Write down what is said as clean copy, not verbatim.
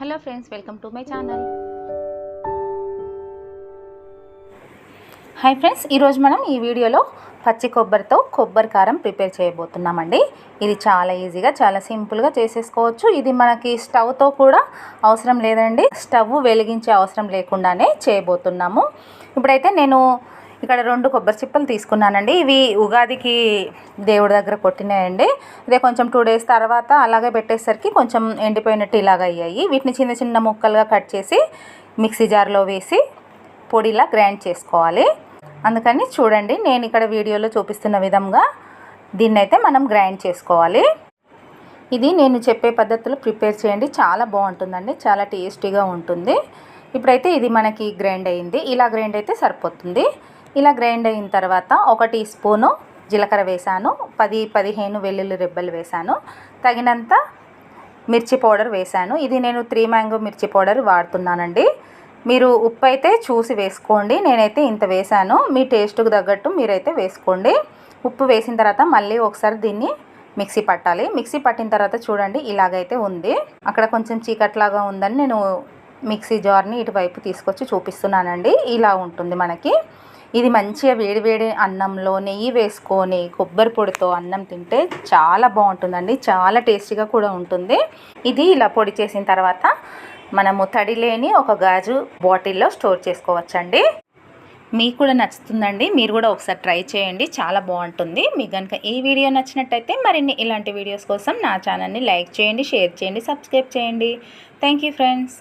Hello friends, welcome to my channel. Hi friends, ఈరోజు మనం ఈ వీడియోలో పచ్చి కొబ్బరితో కొబ్బరి కారం ప్రిపేర్ చేయబోతున్నామండి. ఇది చాలా ఈజీగా చాలా సింపుల్గా చేసేసుకోవచ్చు. ఇది మనకి స్టవ్తో కూడా అవసరం లేదండి, స్టవ్ వెలిగించే అవసరం లేకుండానే చేయబోతున్నాము. ఇప్పుడైతే నేను ఇక్కడ 2 కొబ్బరి చిప్పలు తీసుకున్నానండి. ఇవి ఉగాదికి దేవుడి దగ్గర కొట్టినాయండి. ఇదే కొంచెం 2 డేస్ తర్వాత అలాగే పెట్టేసరికి కొంచెం ఎండిపోయినట్టు ఇలాగ అయ్యాయి. వీటిని చిన్న చిన్న ముక్కలుగా కట్ చేసి మిక్సీ జార్లో వేసి పొడిలా గ్రైండ్ చేసుకోవాలి. అందుకని చూడండి, నేను ఇక్కడ వీడియోలో చూపిస్తున్న విధంగా దీన్నైతే మనం గ్రైండ్ చేసుకోవాలి. ఇది నేను చెప్పే పద్ధతిలో ప్రిపేర్ చేయండి, చాలా బాగుంటుందండి, చాలా టేస్టీగా ఉంటుంది. ఇప్పుడైతే ఇది మనకి గ్రైండ్ అయింది. ఇలా గ్రైండ్ అయితే సరిపోతుంది. ఇలా గ్రైండ్ అయిన తర్వాత 1 టీ స్పూను జీలకర్ర వేసాను, 10-15 వెల్లుల్లి రెబ్బలు వేసాను, తగినంత మిర్చి పౌడర్ వేసాను. ఇది నేను 3 మ్యాంగో మిర్చి పౌడర్ వాడుతున్నానండి. మీరు ఉప్పు అయితే చూసి వేసుకోండి, నేనైతే ఇంత వేసాను. మీ టేస్ట్కి తగ్గట్టు మీరైతే వేసుకోండి. ఉప్పు వేసిన తర్వాత మళ్ళీ ఒకసారి దీన్ని మిక్సీ పట్టాలి. మిక్సీ పట్టిన తర్వాత చూడండి, ఇలాగైతే ఉంది. అక్కడ కొంచెం చీకట్లాగా ఉందని నేను మిక్సీ జార్ని ఇటువైపు తీసుకొచ్చి చూపిస్తున్నానండి. ఇలా ఉంటుంది మనకి. ఇది మంచిగా వేడివేడి అన్నంలో నెయ్యి వేసుకొని కొబ్బరి పొడితో అన్నం తింటే చాలా బాగుంటుందండి, చాలా టేస్టీగా కూడా ఉంటుంది. ఇది ఇలా పొడి చేసిన తర్వాత మనము తడి లేని ఒక గాజు బాటిల్లో స్టోర్ చేసుకోవచ్చండి. మీకు కూడా నచ్చుతుందండి, మీరు కూడా ఒకసారి ట్రై చేయండి, చాలా బాగుంటుంది. మీకు కనుక ఈ వీడియో నచ్చినట్టయితే మరిన్ని ఇలాంటి వీడియోస్ కోసం నా ఛానల్ని లైక్ చేయండి, షేర్ చేయండి, సబ్స్క్రైబ్ చేయండి. Thank you friends.